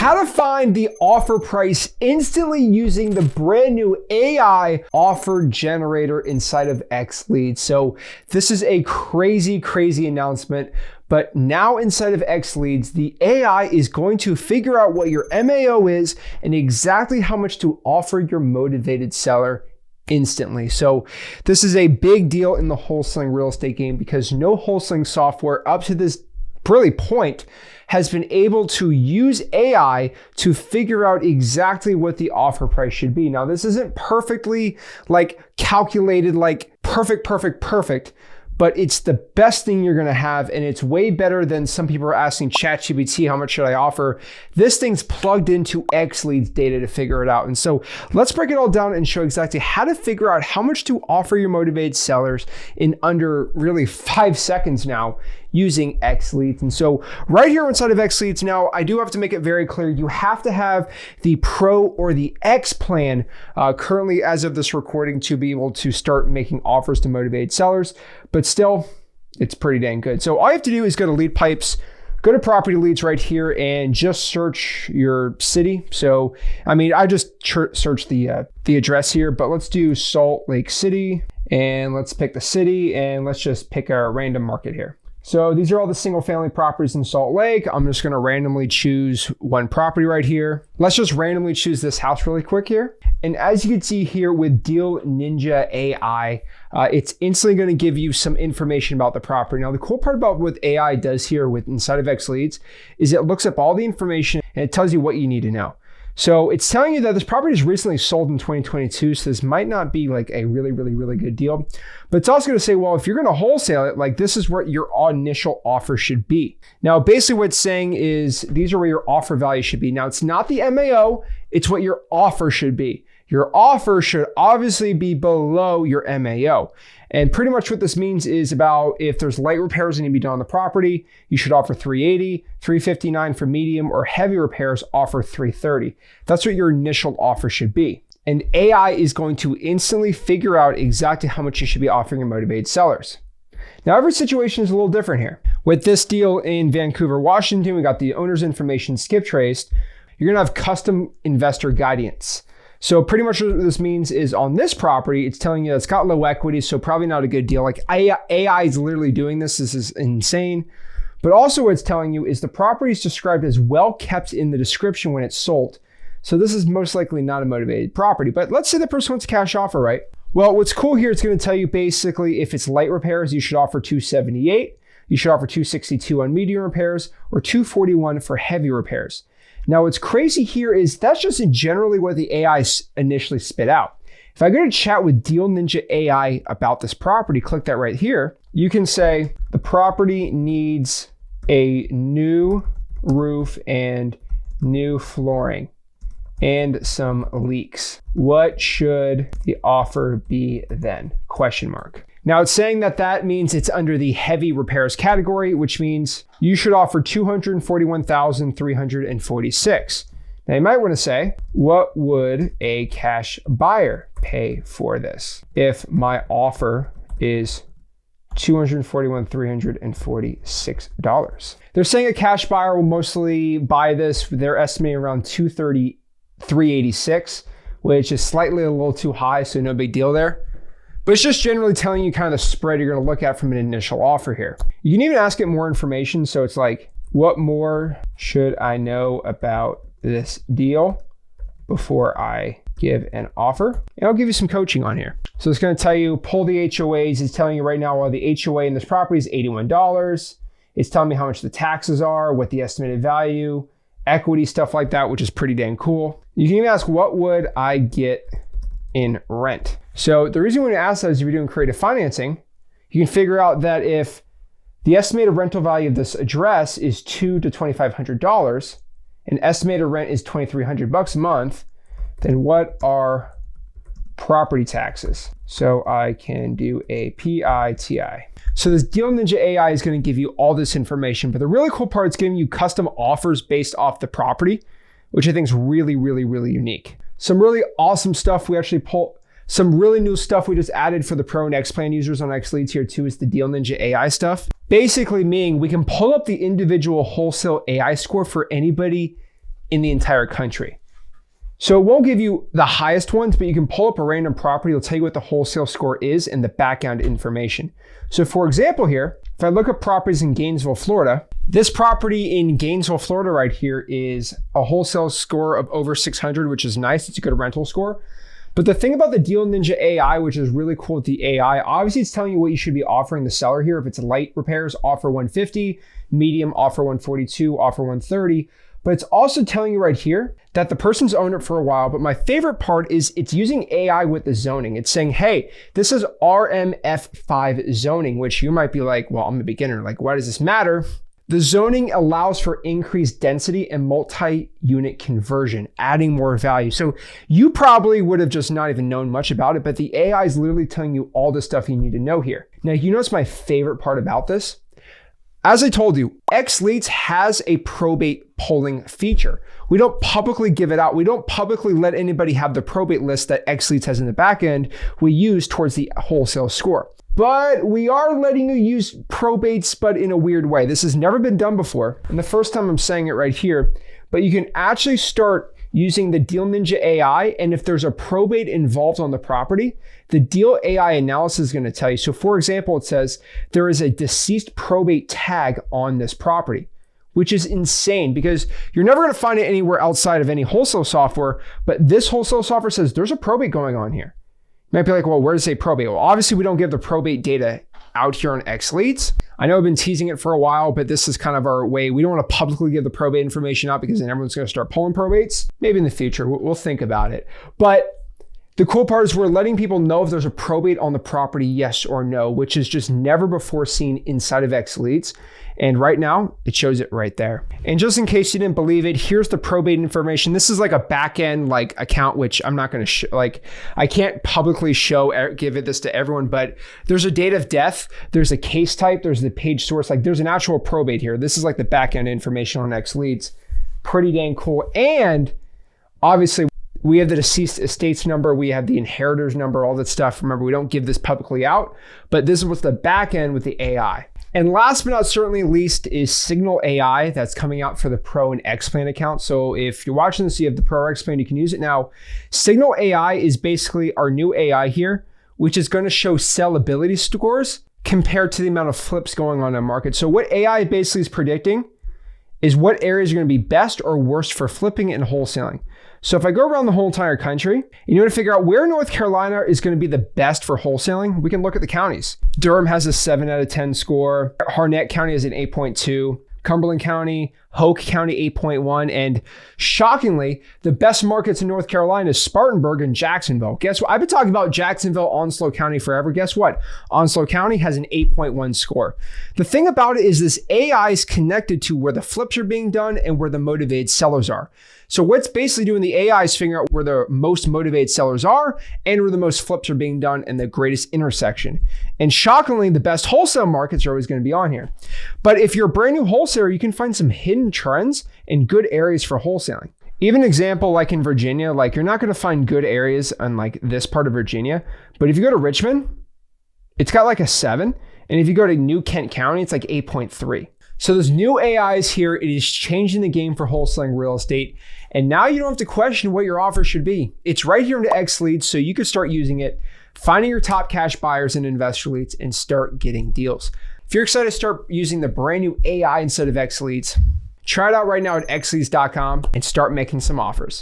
how to find the offer price instantly using the brand new AI offer generator inside of XLeads. So this is a crazy, crazy announcement. But now inside of XLeads, the AI is going to figure out what your MAO is and exactly how much to offer your motivated seller instantly. So this is a big deal in the wholesaling real estate game because no wholesaling software up to this really point has been able to use AI to figure out exactly what the offer price should be. Now, this isn't perfectly calculated, perfect, but it's the best thing you're gonna have, and it's way better than some people are asking ChatGPT, how much should I offer? This thing's plugged into XLeads data to figure it out. And so let's break it all down and show exactly how to figure out how much to offer your motivated sellers in under really 5 seconds now using XLeads. And so right here inside of XLeads now, I do have to make it very clear, you have to have the Pro or the X plan currently as of this recording to be able to start making offers to motivated sellers, but still, it's pretty dang good. So all you have to do is go to Lead Pipes, go to Property Leads right here and just search your city. So, I just searched the address here, but let's do Salt Lake City and let's pick the city and let's just pick a random market here. So these are all the single family properties in Salt Lake. I'm just gonna randomly choose one property right here. Let's just randomly choose this house really quick here. And as you can see here with Deal Ninja AI, it's instantly gonna give you some information about the property. Now the cool part about what AI does here with inside of XLeads is it looks up all the information and it tells you what you need to know. So it's telling you that this property is recently sold in 2022, so this might not be a really good deal. But it's also gonna say, well, if you're gonna wholesale it, this is what your initial offer should be. Now, basically what it's saying is these are where your offer value should be. Now, it's not the MAO, it's what your offer should be. Your offer should obviously be below your MAO. And pretty much what this means is about if there's light repairs that need to be done on the property, you should offer $380, $359 for medium, or heavy repairs, offer $330. That's what your initial offer should be. And AI is going to instantly figure out exactly how much you should be offering your motivated sellers. Now, every situation is a little different here. With this deal in Vancouver, Washington, we got the owner's information skip traced. You're gonna have custom investor guidance. So pretty much what this means is on this property, it's telling you that it's got low equity, so probably not a good deal. AI is literally doing this. This is insane. But also what it's telling you is the property is described as well kept in the description when it's sold. So this is most likely not a motivated property. But let's say the person wants a cash offer, right? Well, what's cool here, it's gonna tell you basically if it's light repairs, you should offer $278. You should offer $262 on medium repairs or $241 for heavy repairs. Now, what's crazy here is that's just generally what the AI initially spit out. If I go to chat with Deal Ninja AI about this property, click that right here, you can say the property needs a new roof and new flooring and some leaks. What should the offer be then? Question mark. Now it's saying that means it's under the heavy repairs category, which means you should offer $241,346. Now you might want to say, what would a cash buyer pay for this? If my offer is $241,346. They're saying a cash buyer will mostly buy this. They're estimating around $230,386, which is slightly a little too high, so no big deal there. But it's just generally telling you kind of the spread you're gonna look at from an initial offer here. You can even ask it more information. So it's like, what more should I know about this deal before I give an offer? And I'll give you some coaching on here. So it's gonna tell you, pull the HOAs. It's telling you right now, well, the HOA in this property is $81. It's telling me how much the taxes are, what the estimated value, equity, stuff like that, which is pretty dang cool. You can even ask, what would I get in rent? So the reason when you ask that is if you're doing creative financing, you can figure out that if the estimated rental value of this address is $200 to $2,500 and estimated rent is $2,300 a month, then what are property taxes? So I can do a PITI. So this Deal Ninja AI is going to give you all this information, but the really cool part is giving you custom offers based off the property, which I think is really unique. Some really awesome stuff. We actually pull some really new stuff we just added for the Pro and X plan users on XLeads here too is the Deal Ninja AI stuff. Basically meaning we can pull up the individual wholesale AI score for anybody in the entire country. So it won't give you the highest ones, but you can pull up a random property. It'll tell you what the wholesale score is and the background information. So for example here, if I look at properties in Gainesville, Florida, this property in Gainesville, Florida right here is a wholesale score of over 600, which is nice. It's a good rental score. But the thing about the Deal Ninja AI, which is really cool with the AI, obviously it's telling you what you should be offering the seller here. If it's light repairs, offer 150, medium, offer 142, offer 130. But it's also telling you right here that the person's owned it for a while. But my favorite part is it's using AI with the zoning. It's saying, hey, this is RMF5 zoning, which you might be like, well, I'm a beginner. Like, why does this matter? The zoning allows for increased density and multi-unit conversion, adding more value. So you probably would have just not even known much about it, but the AI is literally telling you all the stuff you need to know here. Now, you notice my favorite part about this? As I told you, XLeads has a probate polling feature. We don't publicly give it out. We don't publicly let anybody have the probate list that XLeads has in the back end. We use towards the wholesale score. But we are letting you use probates, but in a weird way. This has never been done before. And the first time I'm saying it right here, but you can actually start using the Deal Ninja AI. And if there's a probate involved on the property, the Deal AI analysis is going to tell you. So for example, it says there is a deceased probate tag on this property, which is insane because you're never going to find it anywhere outside of any wholesale software. But this wholesale software says there's a probate going on here. You might be like, well, where does it say probate? Well, obviously we don't give the probate data out here on XLeads. I know I've been teasing it for a while, but this is kind of our way. We don't want to publicly give the probate information out because then everyone's going to start pulling probates. Maybe in the future, we'll think about it. But the cool part is we're letting people know if there's a probate on the property, yes or no, which is just never before seen inside of XLeads. And right now, it shows it right there. And just in case you didn't believe it, here's the probate information. This is like a back-end like account, which I'm not going to show. Like, I can't publicly give this to everyone, but there's a date of death, there's a case type, there's the page source. Like, there's an actual probate here. This is like the back-end information on XLeads. Pretty dang cool. And obviously, we have the deceased estates number, we have the inheritors number, all that stuff. Remember, we don't give this publicly out, but this is what's the back end with the AI. And last but not certainly least is Signal AI that's coming out for the Pro and X Plan account. So if you're watching this, you have the Pro or X Plan, you can use it now. Signal AI is basically our new AI here, which is going to show sellability scores compared to the amount of flips going on in the market. So what AI basically is predicting is what areas are going to be best or worst for flipping and wholesaling. So if I go around the whole entire country, and you want to figure out where North Carolina is going to be the best for wholesaling, we can look at the counties. Durham has a 7 out of 10 score. Harnett County has an 8.2. Cumberland County, Hoke County 8.1, and shockingly, the best markets in North Carolina is Spartanburg and Jacksonville. Guess what? I've been talking about Jacksonville, Onslow County forever. Guess what? Onslow County has an 8.1 score. The thing about it is this AI is connected to where the flips are being done and where the motivated sellers are. So what's basically doing the AI is figuring out where the most motivated sellers are and where the most flips are being done and the greatest intersection. And shockingly, the best wholesale markets are always going to be on here. But if you're a brand new wholesaler, you can find some hidden trends and good areas for wholesaling. Even an example like in Virginia, like you're not going to find good areas on like this part of Virginia. But if you go to Richmond, it's got like a 7. And if you go to New Kent County, it's like 8.3. So there's new AIs here. It is changing the game for wholesaling real estate. And now you don't have to question what your offer should be. It's right here in the XLeads, so you could start using it, finding your top cash buyers and investor leads, and start getting deals. If you're excited to start using the brand new AI instead of XLeads, try it out right now at xleads.com and start making some offers.